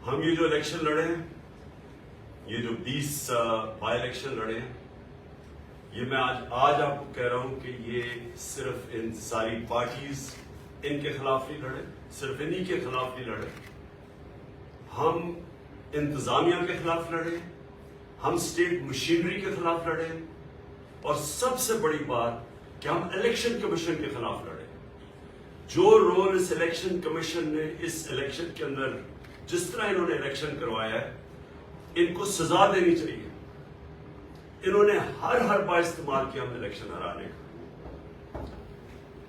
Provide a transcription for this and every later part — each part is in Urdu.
ہم یہ جو الیکشن لڑے ہیں، یہ جو 20 بائی الیکشن لڑے ہیں، یہ میں آج آپ کو کہہ رہا ہوں کہ یہ صرف ان ساری پارٹیز ان کے خلاف نہیں لڑے، صرف انہی کے خلاف نہیں لڑے، ہم انتظامیہ کے خلاف لڑے، ہم اسٹیٹ مشینری کے خلاف لڑے، اور سب سے بڑی بات کہ ہم الیکشن کمیشن کے خلاف لڑے۔ جو رول اس الیکشن کمیشن نے اس الیکشن کے اندر جس طرح انہوں نے الیکشن کروایا ہے، ان کو سزا دینی چاہیے۔ انہوں نے ہر بار استعمال کیا ہم الیکشن ہرانے کا۔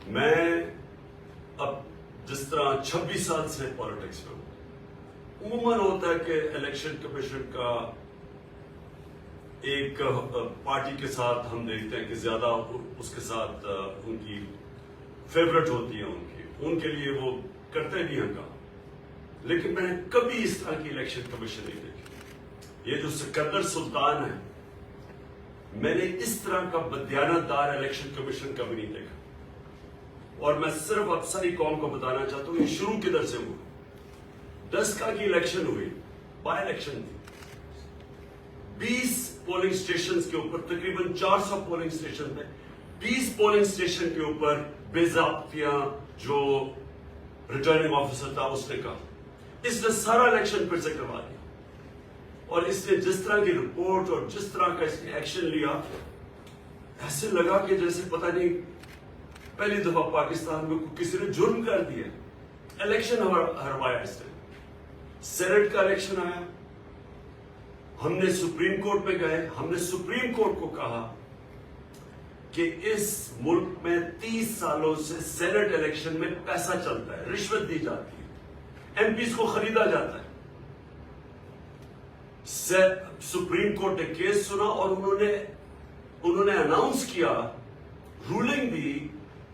میں اب جس طرح 26 سال سے پالیٹکس میں ہوں، عموماً ہوتا ہے کہ الیکشن کمیشن کا ایک پارٹی کے ساتھ ہم دیکھتے ہیں کہ زیادہ اس کے ساتھ ان کی فیورٹ ہوتی ہے، ان کے لیے وہ کرتے بھی ہیں کام، لیکن میں نے کبھی اس طرح کی الیکشن کمیشن نہیں دیکھی۔ یہ جو سکندر سلطان ہے، میں نے اس طرح کا بدیانت دار الیکشن کمیشن کبھی نہیں دیکھا۔ اور میں صرف اب ساری قوم کو بتانا چاہتا ہوں، یہ شروع کدھر سے ہوا۔ ڈسکا کی الیکشن ہوئی، بائی الیکشن تھی، 20 پولنگ اسٹیشن کے اوپر، تقریباً 400 پولنگ اسٹیشن تھے، 20 پولنگ اسٹیشن کے اوپر بے ضابطیاں جو ریٹرننگ آفیسر تھا اس نے کہا، اس نے سارا الیکشن پھر سے کروا دیا۔ اور اس نے جس طرح کی رپورٹ اور جس طرح کا اس نے ایکشن لیا، ایسے لگا کہ جیسے پتہ نہیں پہلی دفعہ پاکستان میں کسی نے جرم کر دیا۔ الیکشن ہروایا اس نے، سینٹ کا الیکشن آیا، ہم نے سپریم کورٹ میں گئے، ہم نے سپریم کورٹ کو کہا کہ اس ملک میں 30 سالوں سے سینٹ الیکشن میں پیسہ چلتا ہے، رشوت دی جاتی ہے، ایم پیز کو خریدا جاتا ہے۔ سپریم کورٹ نے کیس سنا اور انہوں نے اناؤنس کیا، رولنگ دی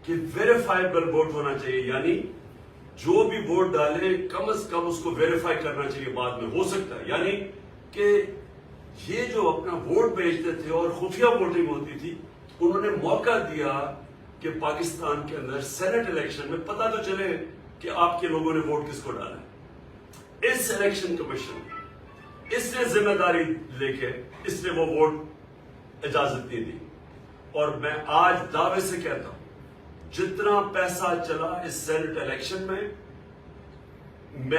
کہ ویریفائبل ووٹ ہونا چاہیے، یعنی جو بھی ووٹ ڈالے کم از کم اس کو ویریفائی کرنا چاہیے، بعد میں ہو سکتا ہے۔ یعنی کہ یہ جو اپنا ووٹ بیچتے تھے اور خفیہ ووٹنگ ہوتی تھی، انہوں نے موقع دیا کہ پاکستان کے اندر سینٹ الیکشن میں پتہ تو چلے کہ آپ کے لوگوں نے ووٹ کس کو ڈالا ہے۔ اس الیکشن کمیشن اس نے ذمہ داری لے کے اس نے وہ ووٹ اجازت نہیں دی۔ اور میں آج دعوے سے کہتا ہوں، جتنا پیسہ چلا اس سینٹ الیکشن میں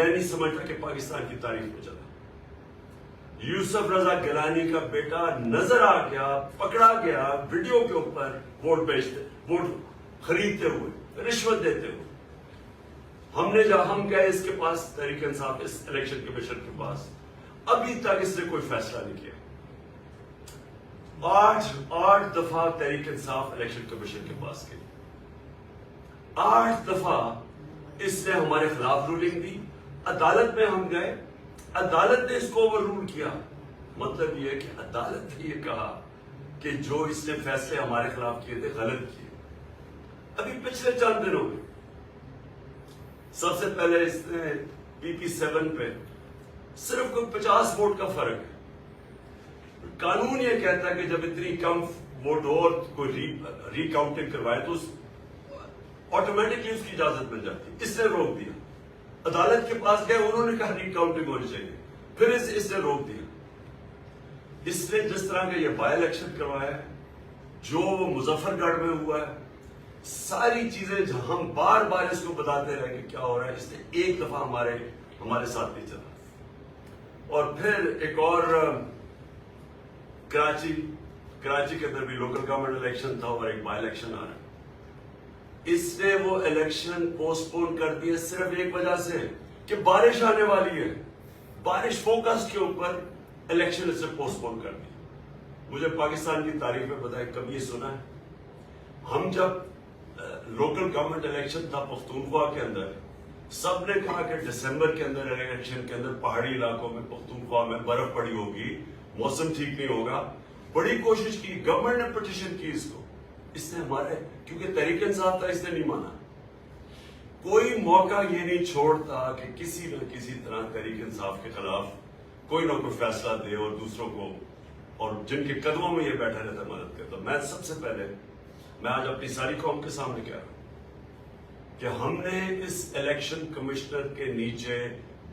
نہیں سمجھتا کہ پاکستان کی تاریخ میں چلا۔ یوسف رضا گیلانی کا بیٹا نظر آ گیا، پکڑا گیا ویڈیو کے اوپر ووٹ خریدتے ہوئے، رشوت دیتے ہوئے۔ ہم گئے اس کے پاس، تحریک انصاف، اس الیکشن کمیشن کے پاس، ابھی تک اس نے کوئی فیصلہ نہیں کیا۔ 8 دفعہ تحریک انصاف الیکشن کمیشن کے پاس گئی، 8 دفعہ اس نے ہمارے خلاف رولنگ دی، عدالت میں ہم گئے، عدالت نے اس کو اوور رول کیا۔ مطلب یہ ہے کہ عدالت نے یہ کہا کہ جو اس نے فیصلے ہمارے خلاف کیے تھے غلط کیے۔ ابھی پچھلے چند دنوں میں سب سے پہلے اس نے PP7 پہ صرف کوئی 50 ووٹ کا فرق ہے۔ قانون یہ کہتا ہے کہ جب اتنی کم ووٹ ہو اور کوئی ری کاؤنٹنگ کروائے تو آٹومیٹکلی اس کی اجازت مل جاتی، اس نے روک دیا۔ عدالت کے پاس گئے، انہوں نے کہا ری کاؤنٹنگ ہونی چاہیے، پھر اس نے روک دیا۔ اس نے جس طرح کا یہ بائی الیکشن کروایا ہے، جو وہ مظفر گڑھ میں ہوا ہے، ساری چیزیں ہم بار بار اس کو بتاتے رہے کہ کیا ہو رہا ہے، اس نے ایک دفعہ ہمارے ساتھ نہیں چلا۔ اور پھر ایک اور کراچی کے اندر بھی لوکل گورنمنٹ الیکشن تھا اور ایک بائی الیکشن آ رہا ہے۔ اس نے وہ الیکشن پوسٹ پون کر دیے صرف ایک وجہ سے کہ بارش آنے والی ہے، بارش فوکس کے اوپر الیکشن اس نے پوسٹ پون کر دی۔ مجھے پاکستان کی تاریخ میں پتا ہے، کبھی یہ سنا ہے؟ ہم جب لوکل گورنمنٹ الیکشن تھا پختونخوا کے اندر، سب نے کہا کہ دسمبر کے اندر الیکشن کے اندر پہاڑی علاقوں میں پختونخوا میں برف پڑی ہوگی، موسم ٹھیک نہیں ہوگا۔ بڑی کوشش کی، گورنمنٹ نے پٹیشن کی اس کو، اس نے کیونکہ تحریک انصاف تھا، اس نے نہیں مانا۔ کوئی موقع یہ نہیں چھوڑتا کہ کسی نہ کسی طرح تحریک انصاف کے خلاف کوئی نہ کوئی فیصلہ دے اور دوسروں کو، اور جن کے قدموں میں یہ بیٹھا رہتا مدد کرتا۔ میں سب سے پہلے میں آج اپنی ساری قوم کے سامنے کہہ رہا ہوں کہ ہم نے اس الیکشن کمشنر کے نیچے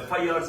FIRs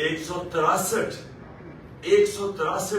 163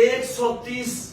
130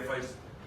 FIRs